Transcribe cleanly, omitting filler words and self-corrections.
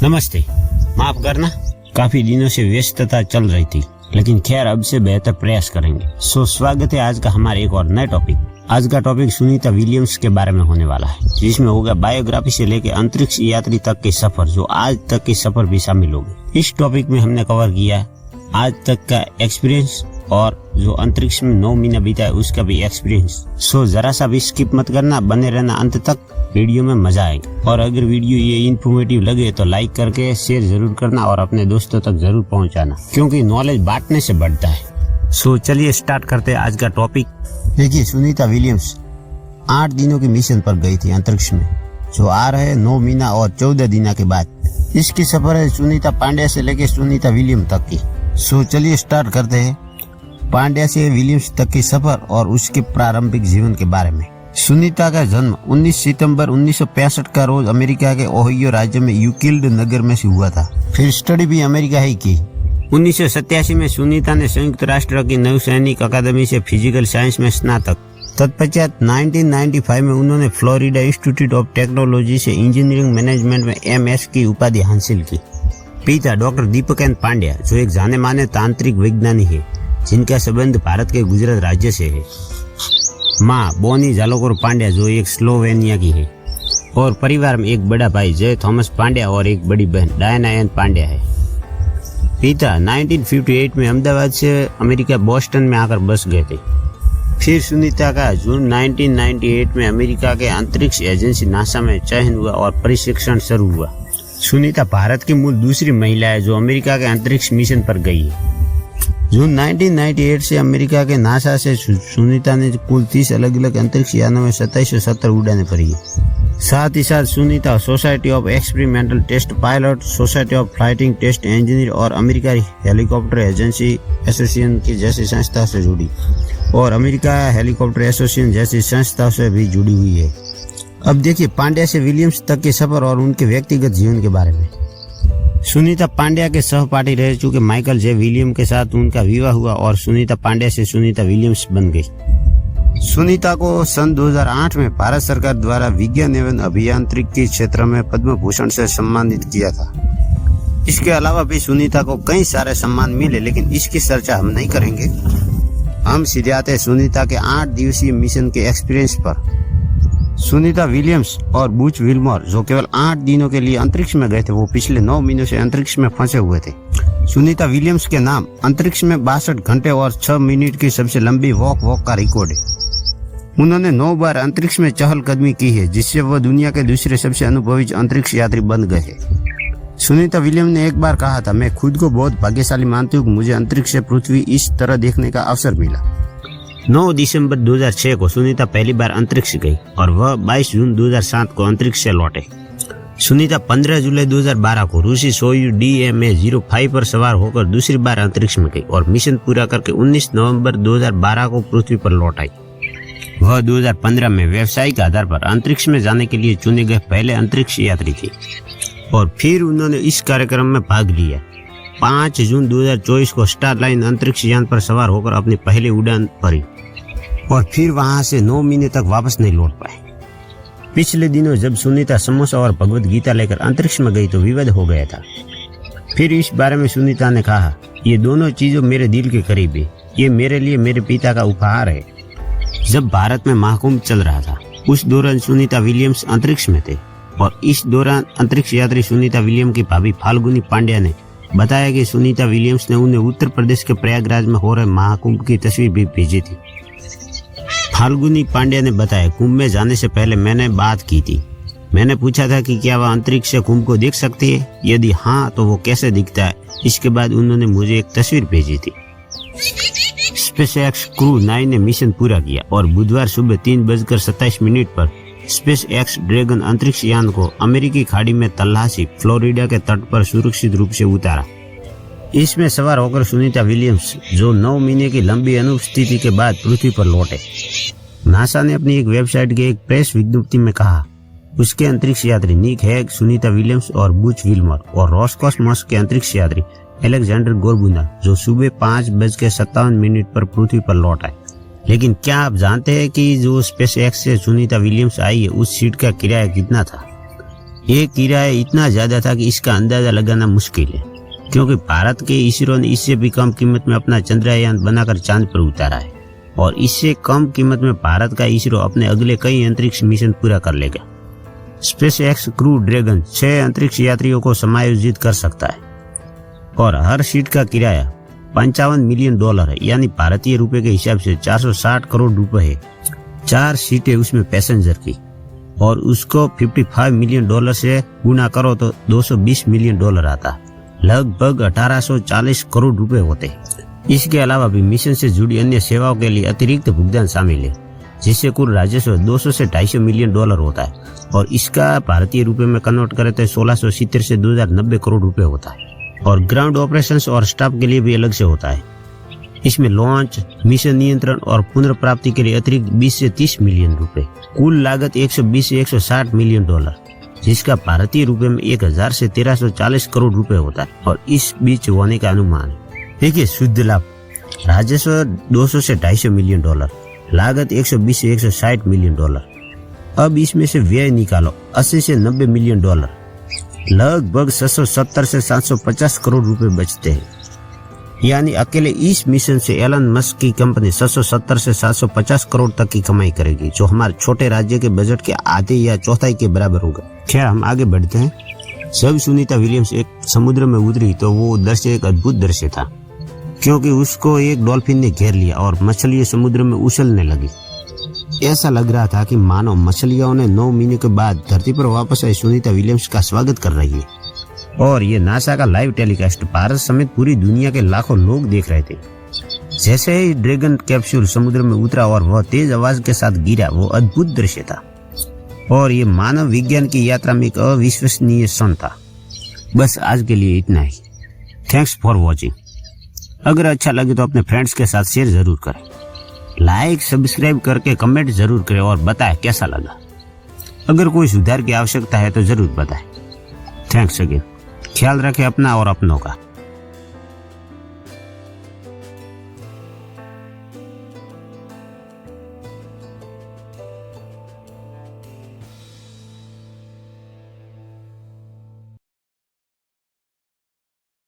नमस्ते, माफ करना काफी दिनों से व्यस्तता चल रही थी, लेकिन खैर अब से बेहतर प्रयास करेंगे। स्वागत है आज का हमारे एक और नए टॉपिक। आज का टॉपिक सुनीता विलियम्स के बारे में होने वाला है, जिसमें होगा बायोग्राफी से लेकर अंतरिक्ष यात्री तक के सफर, जो आज तक के सफर भी शामिल होंगे। इस टॉपिक में हमने कवर किया आज तक का एक्सपीरियंस और जो अंतरिक्ष में 9 महीना बीता है उसका भी एक्सपीरियंस। जरा सा भी स्किप मत करना, बने रहना अंत तक, वीडियो में मजा आएगा। और अगर वीडियो ये इन्फॉर्मेटिव लगे तो लाइक करके शेयर जरूर करना और अपने दोस्तों तक जरूर पहुंचाना, क्योंकि नॉलेज बांटने से बढ़ता है। चलिए स्टार्ट करते हैं आज का टॉपिक। देखिए, सुनीता विलियम्स 8 दिनों के मिशन पर गई थी अंतरिक्ष में, जो आ रहे 9 महीना और 14 दिन के बाद। इसकी सफर है सुनीता पांड्या से लेकर सुनीता विलियम्स तक की। चलिए स्टार्ट करते हैं पांड्या से विलियम्स तक की सफर और उसके प्रारंभिक जीवन के बारे में। सुनीता का जन्म 19 सितंबर 1965 का रोज अमेरिका के ओहियो राज्य में यूक्लिड नगर में से हुआ था। फिर स्टडी भी अमेरिका ही की। 1987 में सुनीता ने संयुक्त राष्ट्र की नौसैनिक अकादमी से फिजिकल साइंस में स्नातक। तत्पश्चात 1995 में उन्होंने फ्लोरिडा इंस्टीट्यूट ऑफ टेक्नोलॉजी से इंजीनियरिंग मैनेजमेंट में MS की उपाधि हासिल की। पिता डॉक्टर दीपक पांड्या, जो एक जाने माने तांत्रिक वैज्ञानिक है, जिनका संबंध भारत के गुजरात राज्य से है। माँ बोनी जालोकर पांड्या, जो एक स्लोवेनिया की है, और परिवार में एक बड़ा भाई जय थॉमस पांड्या और एक बड़ी बहन डायना पांड्या है। पिता 1958 में अहमदाबाद से अमेरिका बोस्टन में आकर बस गए थे। फिर सुनीता का जून 1998 में अमेरिका के अंतरिक्ष एजेंसी नासा में चयन हुआ और प्रशिक्षण शुरू हुआ। सुनीता भारत की मूल दूसरी महिला है जो अमेरिका के अंतरिक्ष मिशन पर गई है। जून 1998 से अमेरिका के नासा से सुनीता ने कुल 30 अलग अलग अंतरिक्ष यानों में 2770 उड़ानें भरी है। साथ ही साथ Sunita society of experimental test pilot, society of flighting test engineer और अमेरिका हेलीकॉप्टर एजेंसी एसोसिएशन की जैसी संस्था से जुड़ी और अमेरिका हेलीकॉप्टर एसोसिएशन जैसी संस्था से भी जुड़ी हुई है। अब देखिए पांड्या से विलियम्स तक के सफर और उनके व्यक्तिगत जीवन के बारे में। सुनीता पांड्या के सहपाठी रह चुके माइकल जे विलियम के साथ उनका विवाह हुआ और सुनीता पांड्या से सुनीता विलियम्स बन गई। सुनीता को सन 2008 में भारत सरकार द्वारा विज्ञान एवं अभियांत्रिकी के क्षेत्र में पद्म भूषण से सम्मानित किया था। इसके अलावा भी सुनीता को कई सारे सम्मान मिले, लेकिन इसकी चर्चा हम नहीं करेंगे। हम सीधे आते हैं सुनीता के 8 दिवसीय मिशन के एक्सपीरियंस पर। सुनीता विलियम्स और बुच विल्मर, जो केवल 8 दिनों के लिए अंतरिक्ष में गए थे, वो पिछले 9 महीनों से अंतरिक्ष में फंसे हुए थे। सुनीता विलियम्स के नाम अंतरिक्ष में 62 घंटे और 6 मिनट की सबसे लंबी वॉक का रिकॉर्ड है। उन्होंने 9 बार अंतरिक्ष में चहलकदमी की है, जिससे वह दुनिया के दूसरे सबसे अनुभवी अंतरिक्ष यात्री बन गए हैं। सुनीता विलियम ने एक बार कहा था, मैं खुद को बहुत भाग्यशाली मानती हूँ, मुझे अंतरिक्ष से पृथ्वी इस तरह देखने का अवसर मिला। 9 दिसंबर 2006 को सुनीता पहली बार अंतरिक्ष गई और वह 22 जून 2007 को अंतरिक्ष से लौटे। सुनीता 15 जुलाई 2012 को रूसी सोयूज DMA-05 पर सवार होकर दूसरी बार अंतरिक्ष में गई और मिशन पूरा करके 19 नवंबर 2012 को पृथ्वी पर लौट आई। वह 2015 में व्यावसायिक आधार पर अंतरिक्ष में जाने के लिए चुने गए पहले अंतरिक्ष यात्री थे और फिर उन्होंने इस कार्यक्रम में भाग लिया। 5 जून 2024 को स्टारलाइन अंतरिक्ष यान पर सवार होकर अपनी पहली उड़ान भरी और फिर वहां से 9 महीने तक वापस नहीं लौट पाए। पिछले दिनों जब सुनीता समोसा और भगवत गीता लेकर अंतरिक्ष में गई तो विवाद हो गया था। फिर इस बारे में सुनीता ने कहा, ये दोनों चीजों मेरे दिल के करीब है, ये मेरे लिए मेरे पिता का उपहार है। जब भारत में महाकुंभ चल रहा था, उस दौरान सुनीता विलियम्स अंतरिक्ष में थे और इस दौरान अंतरिक्ष यात्री सुनीता विलियम की भाभी फाल्गुनी पांड्या ने बताया कि सुनीता विलियम्स ने उन्हें उत्तर प्रदेश के प्रयागराज में हो रहे महाकुंभ की तस्वीर भी भेजी थी। फाल्गुनी पांड्या ने बताया, कुंभ में जाने से पहले मैंने बात की थी। मैंने पूछा था कि क्या वह अंतरिक्ष से कुंभ को देख सकती है, यदि हाँ तो वो कैसे दिखता है। इसके बाद उन्होंने मुझे एक तस्वीर भेजी थी। स्पेसएक्स क्रू 9 ने मिशन पूरा किया और बुधवार सुबह 3:27 पर स्पेसएक्स ड्रैगन अंतरिक्ष यान को अमेरिकी खाड़ी में तल्लाशी फ्लोरिडा के तट पर सुरक्षित रूप से उतारा। इसमें सवार होकर सुनीता विलियम्स, जो 9 महीने की लंबी अनुपस्थिति के बाद पृथ्वी पर लौटे। नासा ने अपनी एक वेबसाइट के एक प्रेस विज्ञप्ति में कहा, उसके अंतरिक्ष यात्री निक हैग, सुनीता विलियम्स और बुच विल्मर और रोसकॉस्मोस के अंतरिक्ष यात्री अलेक्जेंडर गोरबुना, जो सुबह 5:57 पर पृथ्वी पर लौट आए। लेकिन क्या आप जानते हैं कि जो स्पेसएक्स से सुनीता विलियम्स आई है, उस सीट का किराया कितना था? ये किराया इतना ज्यादा था कि इसका अंदाजा लगाना मुश्किल है, क्योंकि भारत के इसरो ने इससे भी कम कीमत में अपना चंद्रयान बनाकर चांद पर उतारा है और इससे कम कीमत में भारत का इसरो अपने अगले कई अंतरिक्ष मिशन पूरा कर लेगा। स्पेस एक्स क्रू ड्रैगन 6 अंतरिक्ष यात्रियों को समायोजित कर सकता है और हर सीट का किराया $55 मिलियन है, यानी भारतीय रुपए के हिसाब से 460 करोड़ रुपए है। 4 सीटें उसमें पैसेंजर की और उसको $55 मिलियन से गुना करो तो $220 मिलियन आता, लगभग 1840 करोड़ रुपए होते। इसके अलावा भी मिशन से जुड़ी अन्य सेवाओं के लिए अतिरिक्त भुगतान शामिल है, जिससे कुल राजस्व 200 से $250 मिलियन होता है और इसका भारतीय रुपए में कन्वर्ट करें तो 1670 से 2090 करोड़ रुपए होता है। और ग्राउंड ऑपरेशंस और स्टाफ के लिए भी अलग से होता है। इसमें लॉन्च, मिशन नियंत्रण और पुनर्प्राप्ति के लिए अतिरिक्त 20 से 30 मिलियन रुपए, कुल लागत 120 से 160 मिलियन डॉलर, जिसका भारतीय रुपए में 1000 से 1340 करोड़ रुपए होता है और इस बीच होने का अनुमान है। देखिए, शुद्ध लाभ राजस्व 200 से $250 मिलियन, लागत 120 से 160 मिलियन डॉलर। अब इसमें से व्यय निकालो 80 से 90 मिलियन डॉलर, लगभग 670 से 750 करोड़ रुपए बचते हैं। यानी अकेले इस मिशन से एलन मस्क की कंपनी 670 से 750 करोड़ तक की कमाई करेगी, जो हमारे छोटे राज्य के बजट के आधे या चौथाई के बराबर होगा। खैर, हम आगे बढ़ते हैं। जब सुनीता विलियम्स एक समुद्र में उतरी तो वो दृश्य एक अद्भुत दृश्य था, क्योंकि उसको एक डॉल्फिन ने घेर लिया और मछलियां समुद्र में उछलने लगी। ऐसा लग रहा था कि मानो मछलियों ने 9 महीने के बाद धरती पर वापस आई सुनीता विलियम्स का स्वागत कर रही है। और ये नासा का लाइव टेलीकास्ट भारत समेत पूरी दुनिया के लाखों लोग देख रहे थे। जैसे ही ड्रैगन कैप्सूल समुद्र में उतरा और वह तेज आवाज के साथ गिरा, वो अद्भुत दृश्य था और ये मानव विज्ञान की यात्रा में एक अविश्वसनीय क्षण था। बस आज के लिए इतना ही। Thanks for watching. अगर अच्छा लगे तो अपने फ्रेंड्स के साथ शेयर जरूर करें, लाइक सब्सक्राइब करके कमेंट जरूर करें और बताएं कैसा लगा। अगर कोई सुधार की आवश्यकता है तो जरूर बताएं। Thanks again. ख्याल रखें अपना और अपनों का।